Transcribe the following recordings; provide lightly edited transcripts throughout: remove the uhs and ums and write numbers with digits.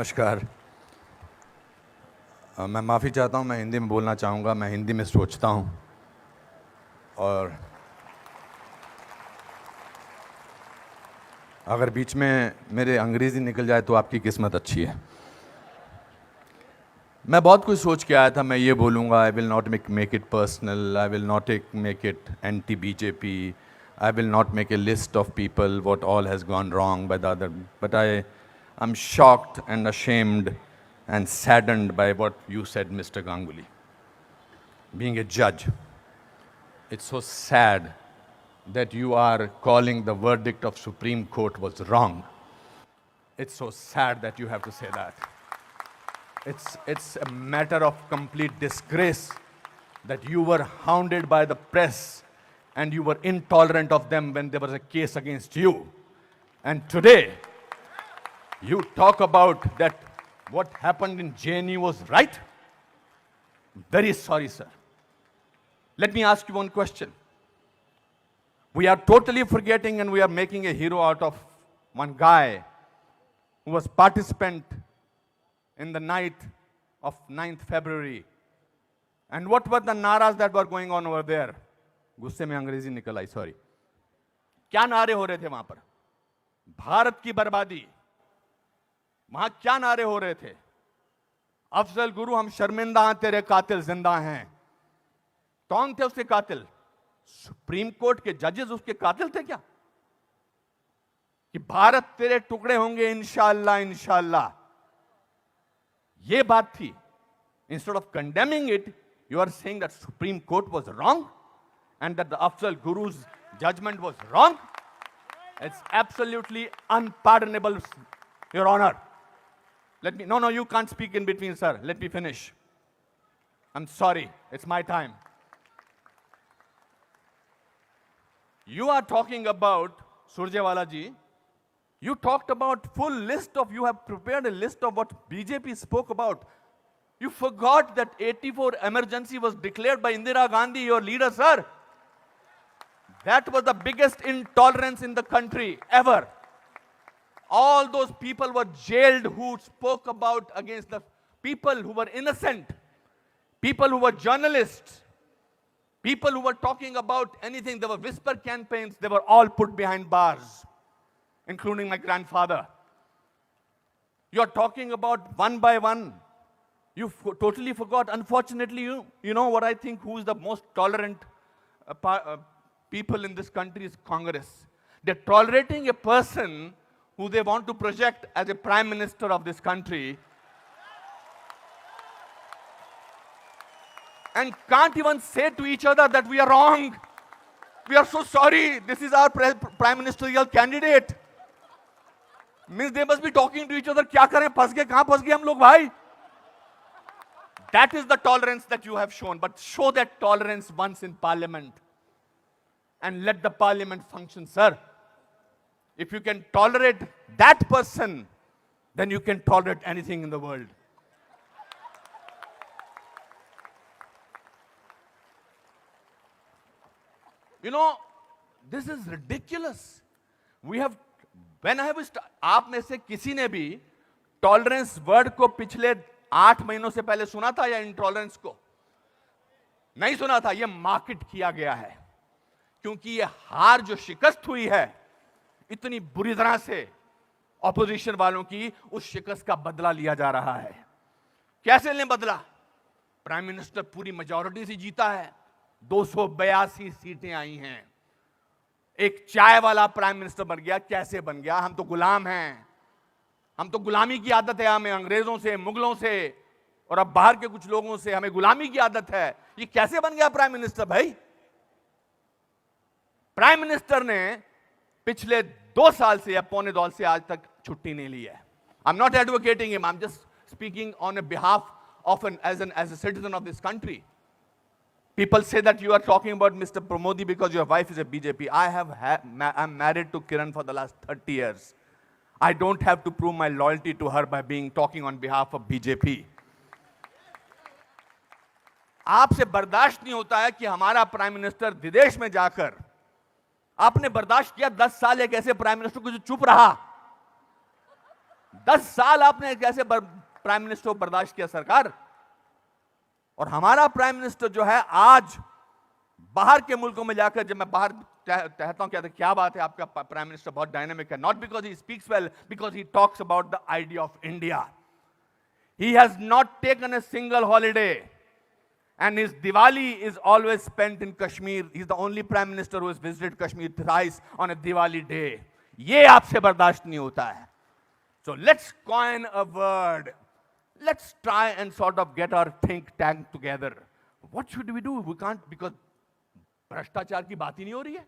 नमस्कार। मैं माफ़ी चाहता हूँ, मैं हिंदी में बोलना चाहूँगा। मैं हिंदी में सोचता हूँ और अगर बीच में मेरे अंग्रेज़ी निकल जाए तो आपकी किस्मत अच्छी है। मैं बहुत कुछ सोच के आया था, मैं ये बोलूँगा, I will not make it personal, I will not make it anti BJP, I will not make a list of people what all has gone wrong by the other, but I am shocked and ashamed and saddened by what you said, Mr. Ganguly. Being a judge, it's so sad that you are calling the verdict of Supreme Court was wrong. It's so sad that you have to say that. It's a matter of complete disgrace that you were hounded by the press and you were intolerant of them when there was a case against you. And today, you talk about that what happened in JNU was right? Very sorry, sir. Let me ask you one question. We are totally forgetting and we are making a hero out of one guy who was participant in the night of 9th February. And what were the naras that were going on over there? गुस्से में अंग्रेजी निकल आई, sorry. क्या नारे हो रहे थे वहां पर? भारत की बर्बादी। वहां क्या नारे हो रहे थे? अफजल गुरु, हम शर्मिंदा हैं, तेरे कातिल जिंदा हैं। कौन थे उसके कातिल? सुप्रीम कोर्ट के जजेस उसके कातिल थे क्या? कि भारत तेरे टुकड़े होंगे इंशाअल्लाह इंशाअल्लाह, ये बात थी। Instead of condemning it, you are saying that supreme court was wrong and that the Afzal Guru's judgment was wrong. It's absolutely unpardonable, your honour. Let me, no, you can't speak in between, sir. Let me finish. I'm sorry, it's my time. You are talking about, Surjewala ji, you talked about full list of, you have prepared a list of what BJP spoke about. You forgot that 84 emergency was declared by Indira Gandhi, your leader, sir. That was the biggest intolerance in the country ever. All those people were jailed who spoke about against the people who were innocent, people who were journalists, people who were talking about anything. There were whisper campaigns. They were all put behind bars, including my grandfather. You are talking about one by one. You totally forgot. Unfortunately, you know what I think, who is the most tolerant people in this country is Congress. They're tolerating a person who they want to project as a prime minister of this country, and can't even say to each other that we are wrong. We are so sorry. This is our prime ministerial candidate. Means they must be talking to each other. क्या करें? फंस गए, कहां फंस गए हम लोग भाई? That is the tolerance that you have shown. But show that tolerance once in parliament and let the parliament function, sir. If you can tolerate that person, then you can tolerate anything in the world. You know, this is ridiculous. We have, when I was, आप में से किसी ने भी tolerance word को पिछले 8 महीनों से पहले सुना था या इंटॉलरेंस को? नहीं सुना था। यह मार्केट किया गया है क्योंकि यह हार जो शिकस्त हुई है इतनी बुरी तरह से ऑपोजिशन वालों की, उस शिकस्त का बदला लिया जा रहा है। कैसे लें बदला? प्राइम मिनिस्टर पूरी मेजॉरिटी से जीता है, 282 सीटें आई हैं। एक चाय वाला प्राइम मिनिस्टर बन गया। कैसे बन गया? हम तो गुलाम हैं, हम तो गुलामी की आदत है, हमें अंग्रेजों से, मुगलों से और अब बाहर के कुछ लोगों से हमें गुलामी की आदत है। ये कैसे बन गया प्राइम मिनिस्टर भाई? प्राइम मिनिस्टर ने पिछले 2 साल से या पौने 2 साल से आज तक छुट्टी नहीं ली है। I am not advocating him, I am just speaking on a behalf of as a citizen of this country. People say that you are talking about Mr. Pramodi because your wife is a BJP. I'm married to Kiran for the last 30 years. I don't have to prove my loyalty to her by talking on behalf of BJP. आपसे बर्दाश्त नहीं होता है कि हमारा prime minister विदेश में जाकर, आपने बर्दाश्त किया 10 साल एक ऐसे प्राइम मिनिस्टर को जो चुप रहा। 10 साल आपने कैसे प्राइम मिनिस्टर को बर्दाश्त किया सरकार? और हमारा प्राइम मिनिस्टर जो है आज बाहर के मुल्कों में जाकर, जब मैं बाहर कहता हूं क्या बात है आपका प्राइम मिनिस्टर बहुत डायनामिक है, not because he speaks well, because he talks about the idea of India. He has not taken a single holiday, and his Diwali is always spent in Kashmir. He's the only prime minister who has visited Kashmir thrice on a Diwali day. ये आपसे बर्दाश्त नहीं होता है. So let's coin a word. Let's try and sort of get our think tank together. What should we do? We can't, because भ्रष्टाचार की बात ही नहीं हो रही है.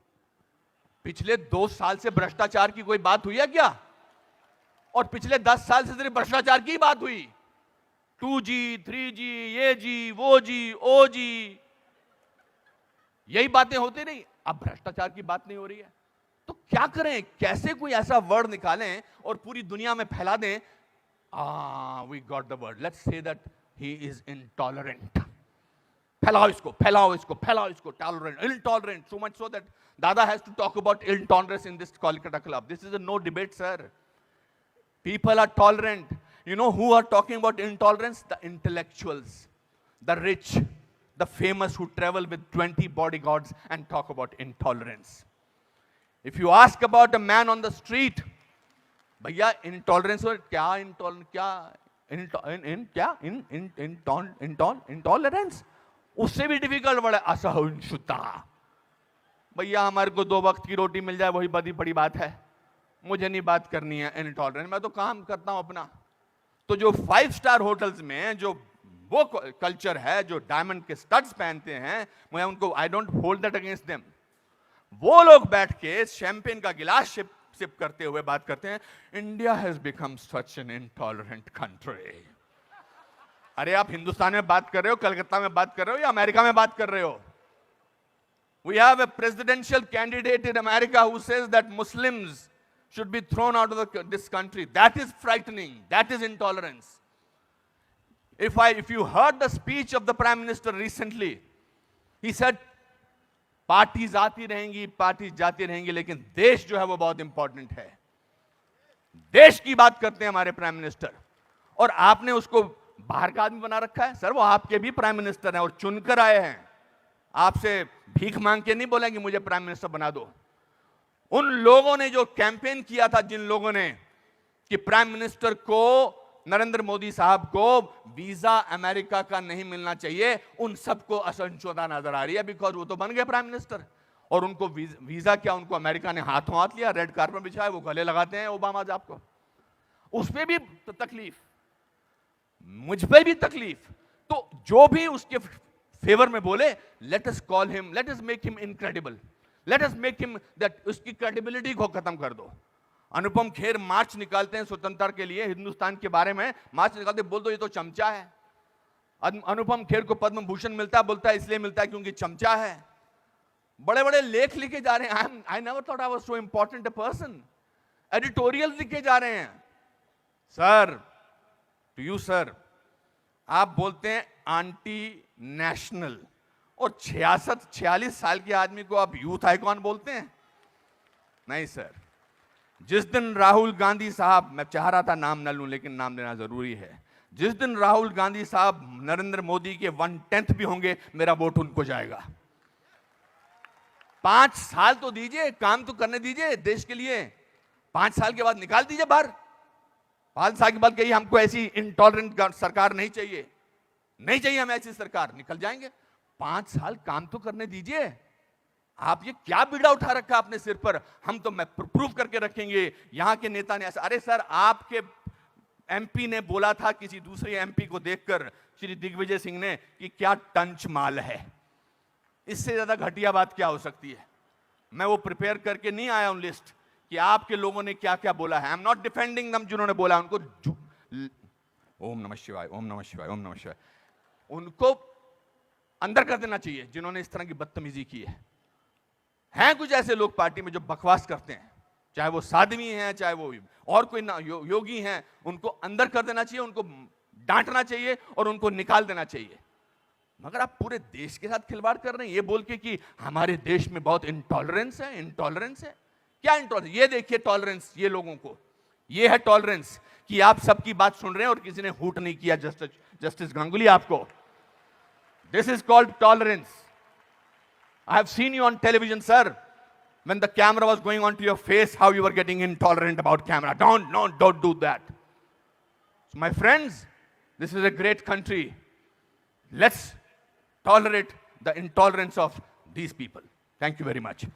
पिछले 2 साल से भ्रष्टाचार की कोई बात हुई है क्या? और पिछले 10 साल से सिर्फ भ्रष्टाचार की बात हुई. 2G, 3G, ये जी, वो जी, ओ जी, यही बातें होती नहीं. अब भ्रष्टाचार की बात नहीं हो रही है. तो क्या करें? कैसे कोई ऐसा वर्ड निकालें और पूरी दुनिया में फैला दें? We got the word. Let's say that he is intolerant. फैलाओ इसको, फैलाओ इसको, फैलाओ इसको. Tolerant, intolerant. So much so that Dada has to talk about intolerance in this Kolkata club. This is a no debate, sir. People are tolerant. You know who are talking about intolerance? The intellectuals, the rich, the famous who travel with 20 bodyguards and talk about intolerance. If you ask about a man on the street, भैया intolerance और क्या intolerance, उससे भी difficult word है असहिष्णुता. भैया हमारे को 2 वक्त की रोटी मिल जाए वही बड़ी बात है, मुझे नहीं बात करनी है इनटॉलरेंस. मैं तो काम करता हूं अपना. तो जो 5 स्टार होटल्स में जो वो कल्चर है, जो डायमंड के स्टड्स पहनते हैं, मैं उनको, I don't hold that against them. वो लोग बैठ के शैंपेन का गिलास सिप करते हुए बात करते हैं, India has become such an intolerant country. अरे आप हिंदुस्तान में बात कर रहे हो, कलकत्ता में बात कर रहे हो, या अमेरिका में बात कर रहे हो? We have a presidential candidate in America who says that Muslims should be thrown out of this country. That is frightening. That is intolerance. If you heard the speech of the Prime Minister recently, he said, parties आती रहेंगी, parties जाती रहेंगी, लेकिन देश जो है वो बहुत इंपॉर्टेंट है. देश की बात करते हैं हमारे प्राइम मिनिस्टर, और आपने उसको बाहर का आदमी बना रखा है. सर वो आपके भी प्राइम मिनिस्टर हैं और चुनकर आए हैं. आपसे भीख मांग के नहीं बोलेंगे मुझे प्राइम मिनिस्टर बना दो. उन लोगों ने जो कैंपेन किया था, जिन लोगों ने कि प्राइम मिनिस्टर को, नरेंद्र मोदी साहब को वीजा अमेरिका का नहीं मिलना चाहिए, उन सबको असहिष्णुता नजर आ रही है. बिकॉज वो तो बन गए प्राइम मिनिस्टर, और उनको वीजा क्या, उनको अमेरिका ने हाथों हाथ लिया, रेड कार्पेट बिछाया, वो गले लगाते हैं ओबामा साहब को. उस पर भी तकलीफ, मुझ पर भी तकलीफ. तो जो भी उसके फेवर में बोले, let us call him, let us make him incredible, let us make him that, उसकी क्रेडिबिलिटी को खत्म कर दो. अनुपम खेर मार्च निकालते हैं स्वतंत्रता के लिए, हिंदुस्तान के बारे में मार्च निकालते, बोल दो ये तो चमचा है. अनुपम खेर को पद्म भूषण मिलता है, बोलता है इसलिए मिलता है क्योंकि चमचा है. बड़े बड़े लेख लिखे जा रहे हैं. I never thought I was so important a person. Editorial लिखे जा रहे हैं. सर, टू यू सर, आप बोलते हैं एंटी नेशनल, और 46 साल के आदमी को आप यूथ आइकॉन बोलते हैं? नहीं सर. जिस दिन राहुल गांधी साहब, मैं चाह रहा था नाम न लूं लेकिन नाम लेना जरूरी है, जिस दिन राहुल गांधी साहब नरेंद्र मोदी के 1/10 भी होंगे, मेरा वोट उनको जाएगा. 5 साल तो दीजिए, काम तो करने दीजिए देश के लिए. 5 साल के बाद निकाल दीजिए बाहर. 5 साल के बाद कहिए हमको ऐसी इंटॉलरेंट सरकार नहीं चाहिए, नहीं चाहिए हमें ऐसी सरकार, निकल जाएंगे. 5 साल काम तो करने दीजिए. आप ये क्या बीड़ा उठा रखा अपने सिर पर? हम तो मैं प्रूफ करके रखेंगे, यहां के नेता ने ऐसा. अरे सर, आपके एमपी ने बोला था किसी दूसरे एमपी को देखकर, श्री दिग्विजय सिंह ने, कि क्या टंच माल है. इससे ज्यादा घटिया बात क्या हो सकती है? मैं वो प्रिपेयर करके नहीं आया हूं लिस्ट कि आपके लोगों ने क्या क्या बोला है. आई एम नॉट डिफेंडिंग दम. जिन्होंने बोला उनको ओम नमः शिवाय, ओम नमः शिवाय, ओम नमः शिवाय, उनको अंदर कर देना चाहिए जिन्होंने इस तरह की बदतमीजी की है. हैं कुछ ऐसे लोग पार्टी में जो बकवास करते हैं, चाहे वो साध्वी हैं, चाहे वो और कोई योगी हैं, उनको अंदर कर देना चाहिए, उनको डांटना चाहिए और उनको निकाल देना चाहिए. मगर आप पूरे देश के साथ खिलवाड़ कर रहे हैं ये बोल के कि हमारे देश में बहुत इंटॉलरेंस है. इंटॉलरेंस है क्या? इंटॉलरेंस ये देखिए, टॉलरेंस ये लोगों को, ये है टॉलरेंस कि आप सबकी बात सुन रहे हैं और किसी ने हूट नहीं किया जस्टिस गांगुली आपको. This is called tolerance. I have seen you on television, sir. When the camera was going onto your face, how you were getting intolerant about camera. Don't do that. So my friends, this is a great country. Let's tolerate the intolerance of these people. Thank you very much.